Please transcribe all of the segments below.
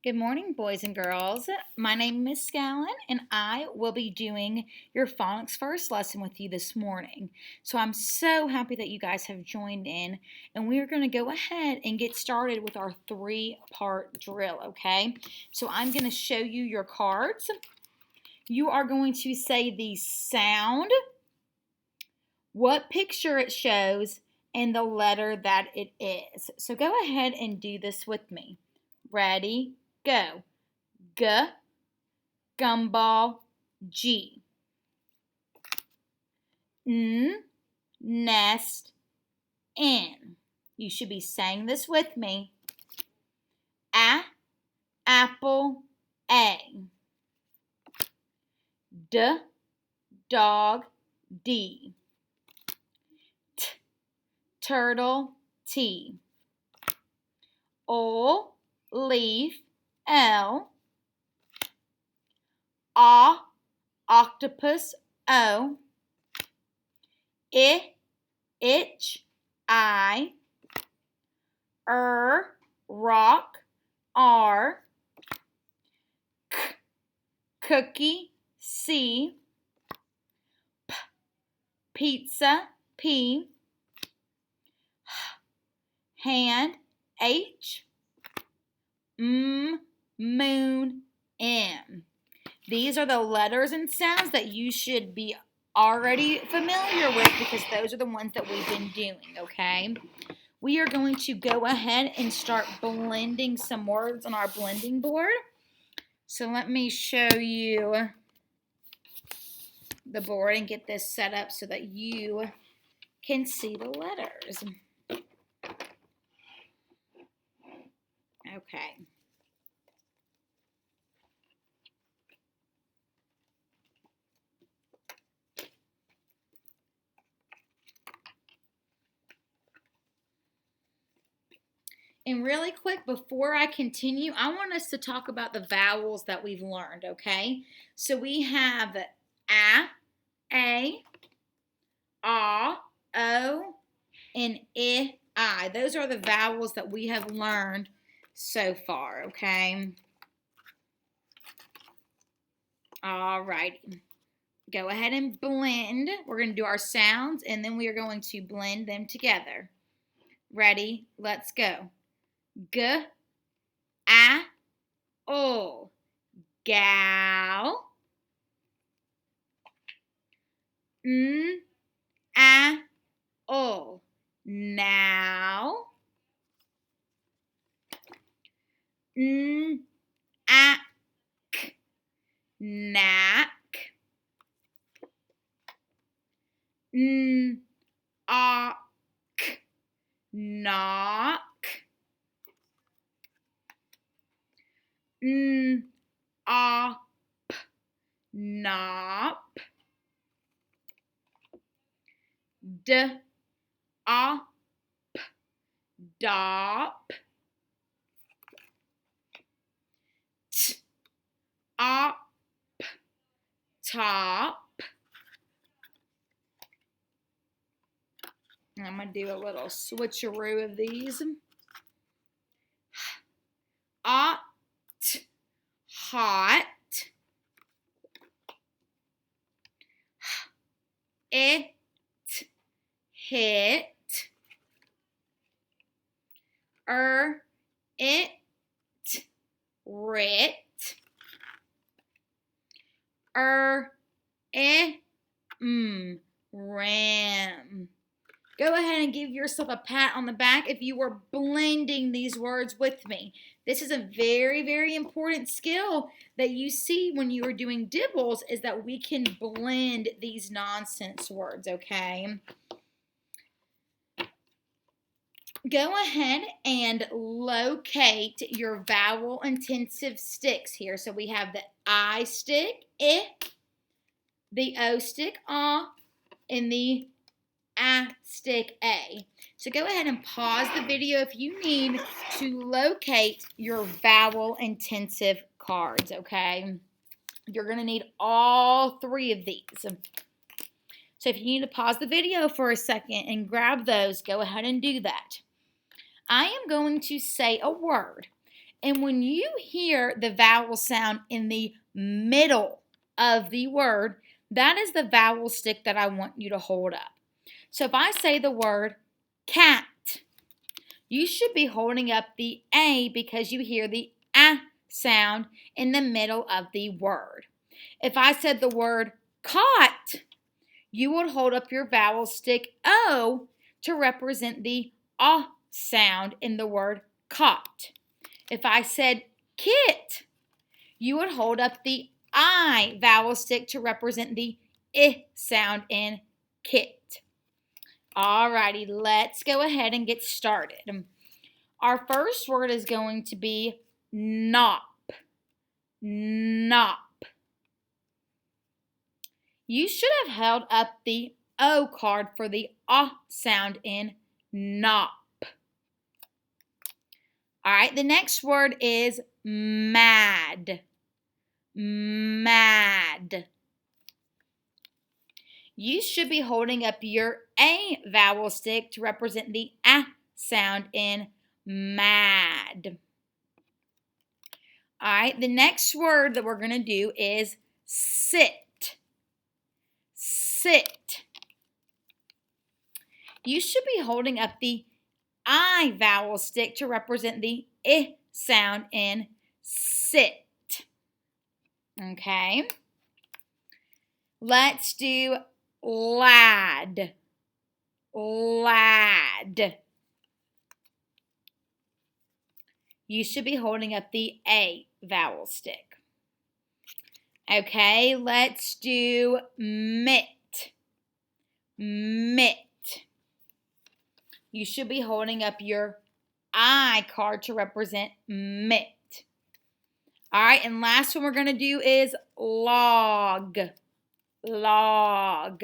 Good morning, boys and girls. My name is Miss Scallon, and I will be doing your phonics first lesson with you this morning. So I'm so happy that you guys have joined in, and we are going to go ahead and get started with our three-part drill, okay? So I'm going to show you your cards. You are going to say the sound, what picture it shows, and the letter that it is. So go ahead and do this with me. Ready? Go. G, gumball, G. N, nest, N. You should be saying this with me. A, apple, A. D, dog, D. T, turtle, T. O, leaf, L. A, octopus, O. I, itch, I. Rock, R. K, cookie, C. P, pizza, P. Hand, H. Moon, M. These are the letters and sounds that you should be already familiar with because those are the ones that we've been doing, okay? We are going to go ahead and start blending some words on our blending board. So let me show you the board and get this set up so that you can see the letters. Okay. And really quick, before I continue, I want us to talk about the vowels that we've learned, okay? So we have A, O, and I. Those are the vowels that we have learned so far, okay? All righty. Go ahead and blend. We're going to do our sounds, and then we are going to blend them together. Ready? Let's go. G, A, O, gal. N, A, O, now. N, A, K, knack. N, A, K, knock. N, A, P, nop. D, A, P, dop. T, A, P, top. I'm going to do a little switcheroo of these. Hot, hot. It, hit. It, writ. It, ram. Go ahead and give yourself a pat on the back if you were blending these words with me. This is a very, very important skill that you see when you are doing dibbles is that we can blend these nonsense words, okay? Go ahead and locate your vowel intensive sticks here. So we have the I stick, I, the O stick, and the A stick, A. So go ahead and pause the video if you need to locate your vowel intensive cards, okay? You're going to need all three of these. So if you need to pause the video for a second and grab those, go ahead and do that. I am going to say a word, And when you hear the vowel sound in the middle of the word, that is the vowel stick that I want you to hold up. So if I say the word cat, you should be holding up the A because you hear the A sound in the middle of the word. If I said the word caught, you would hold up your vowel stick O to represent the A sound in the word caught. If I said kit, you would hold up the I vowel stick to represent the I sound in kit. Alrighty, let's go ahead and get started. Our first word is going to be nop. Nop. You should have held up the O card for the sound in nop. Alright, the next word is mad. Mad. You should be holding up your A vowel stick to represent the A sound in mad. Alright, the next word that we're going to do is sit. Sit. You should be holding up the I vowel stick to represent the I sound in sit. Okay. Let's do lad. Lad. You should be holding up the A vowel stick. Okay, let's do mitt. Mitt. You should be holding up your I card to represent mitt. All right, and last one we're going to do is log. Log.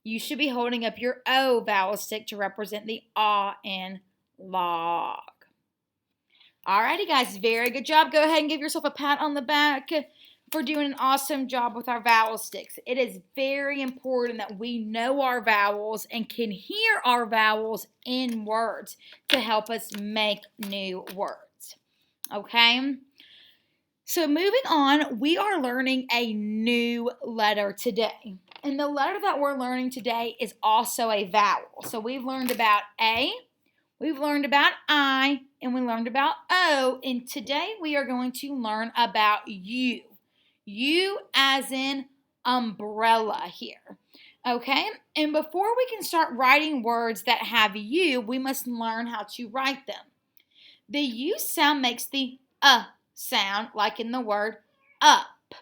You should be holding up your O vowel stick to represent the A in log. Alrighty, guys, very good job. Go ahead and give yourself a pat on the back for doing an awesome job with our vowel sticks. It is very important that we know our vowels and can hear our vowels in words to help us make new words. Okay? So moving on, we are learning a new letter today. And the letter that we're learning today is also a vowel. So we've learned about A, we've learned about I, and we learned about O. And today we are going to learn about U. U as in umbrella here. Okay? And before we can start writing words that have U, we must learn how to write them. The U sound makes the sound, like in the word up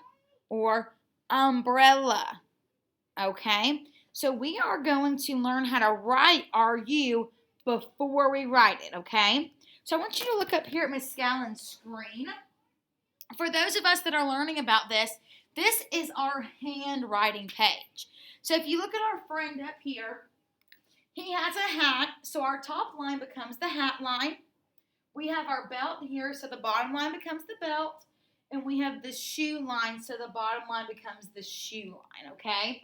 or umbrella. Okay? So we are going to learn how to write our U before we write it, okay? So I want you to look up here at Miss Scallon's screen. For those of us that are learning about this, this is our handwriting page. So if you look at our friend up here, he has a hat, so our top line becomes the hat line. We have our belt here, so the bottom line becomes the belt. And we have the shoe line, so the bottom line becomes the shoe line, okay?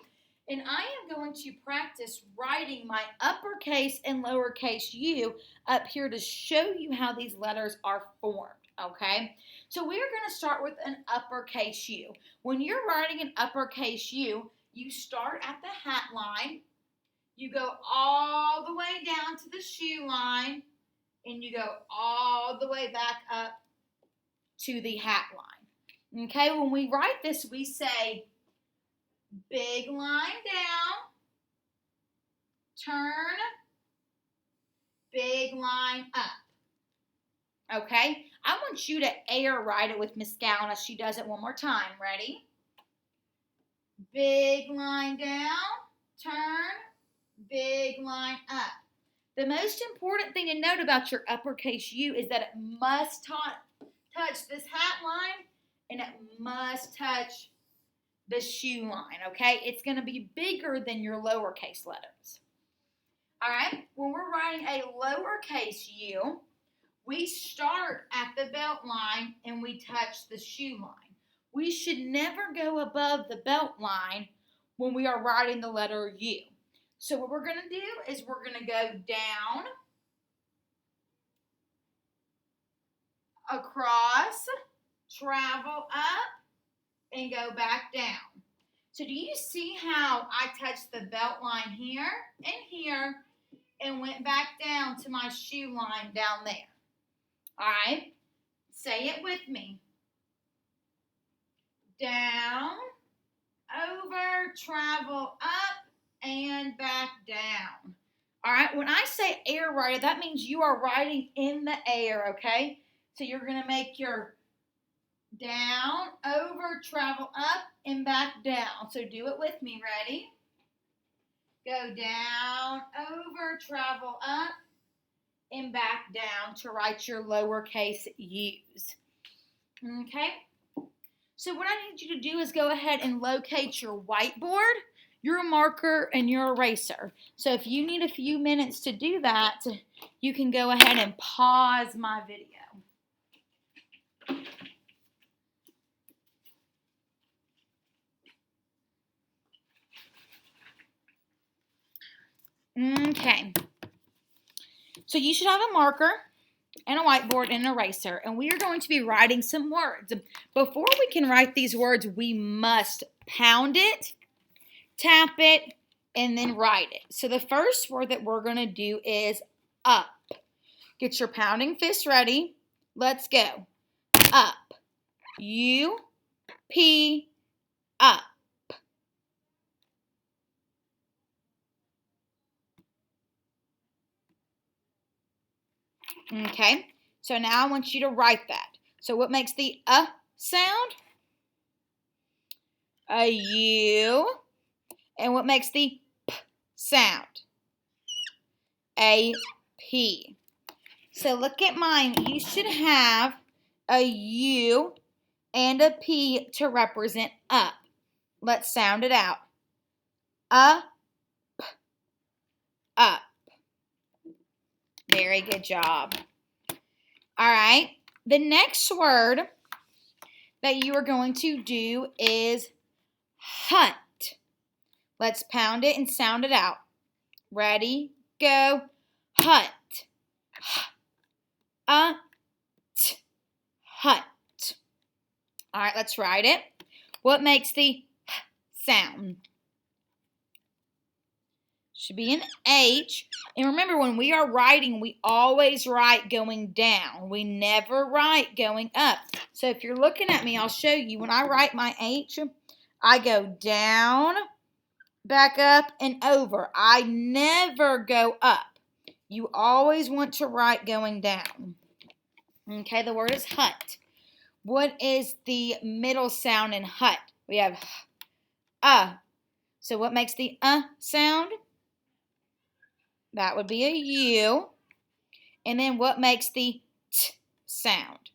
And I am going to practice writing my uppercase and lowercase u up here to show you how these letters are formed, okay? So we are going to start with an uppercase U. When you're writing an uppercase U, you start at the hat line, you go all the way down to the shoe line, and you go all the way back up to the hat line. Okay, when we write this, we say big line down, turn, big line up. Okay, I want you to air write it with Miss Gallon as she does it one more time. Ready? Big line down, turn, big line up. The most important thing to note about your uppercase U is that it must touch this hat line and it must touch the shoe line, okay? It's going to be bigger than your lowercase letters. All right, when we're writing a lowercase U, we start at the belt line and we touch the shoe line. We should never go above the belt line when we are writing the letter U. So what we're going to do is we're going to go down, across, travel up, and go back down. So do you see how I touched the belt line here and here and went back down to my shoe line down there? All right, say it with me. Down, over, travel up, and back down. All right, when I say air rider, that means you are riding in the air, okay? So you're going to make your down, over, travel up, and back down. So do it with me. Ready? Go down, over, travel up, and back down to write your lowercase u's. Okay? So what I need you to do is go ahead and locate your whiteboard, your marker, and your eraser. So if you need a few minutes to do that, you can go ahead and pause my video. Okay. So you should have a marker and a whiteboard and an eraser, and we are going to be writing some words. Before we can write these words, we must pound it, tap it, and then write it. So the first word that we're going to do is up. Get your pounding fist ready. Let's go. Up. U-P, up. Okay, so now I want you to write that. So what makes the sound? A U. And what makes the P sound? A P. So look at mine. You should have a U and a P to represent up. Let's sound it out. Up. Up. Very good job. All right. The next word that you are going to do is hut. Let's pound it and sound it out. Ready? Go. Hut. Hut. All right, let's write it. What makes the sound? Should be an H. And remember, when we are writing, we always write going down. We never write going up. So if you're looking at me, I'll show you. When I write my H, I go down, back up, and over. I never go up. You always want to write going down. Okay, the word is hut. What is the middle sound in hut? We have So what makes the sound? That would be a U. And then what makes the T sound?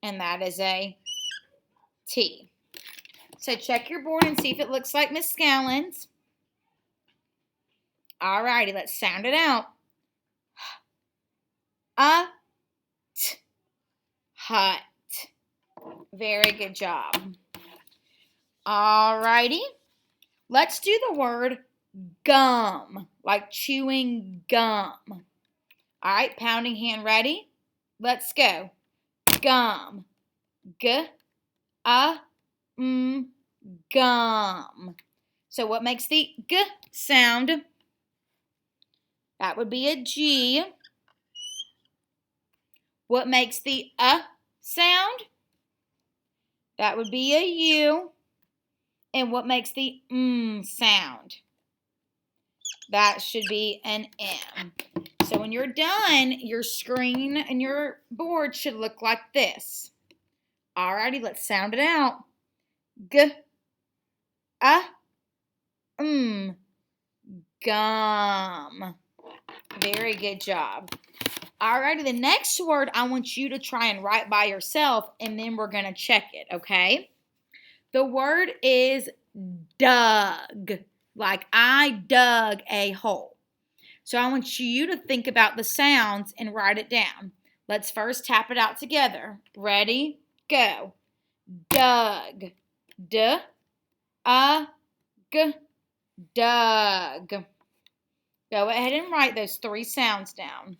And that is a T. So check your board and see if it looks like Miss Scallon's. Alrighty, let's sound it out. T. Hut. Very good job. Alrighty. Let's do the word gum, like chewing gum. All right, pounding hand ready? Let's go. Gum. Gum. So what makes the G sound? That would be a G. What makes the sound? That would be a U. And what makes the sound? That should be an M. So when you're done, your screen and your board should look like this. Alrighty, let's sound it out. Gum. Very good job. Alrighty, the next word I want you to try and write by yourself, and then we're going to check it, okay? The word is dug, like I dug a hole. So I want you to think about the sounds and write it down. Let's first tap it out together. Ready? Go. Dug. D-U-G. Dug. Go ahead and write those 3 sounds down.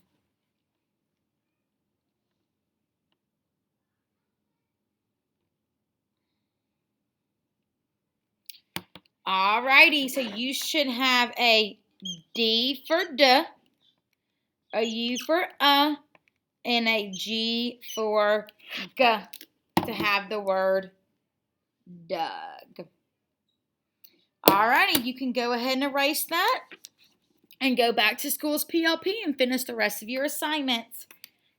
Alrighty, so you should have a D for D, a U for and a G for G to have the word Doug. Alrighty, you can go ahead and erase that and go back to school's PLP and finish the rest of your assignments.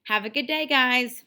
Have a good day, guys.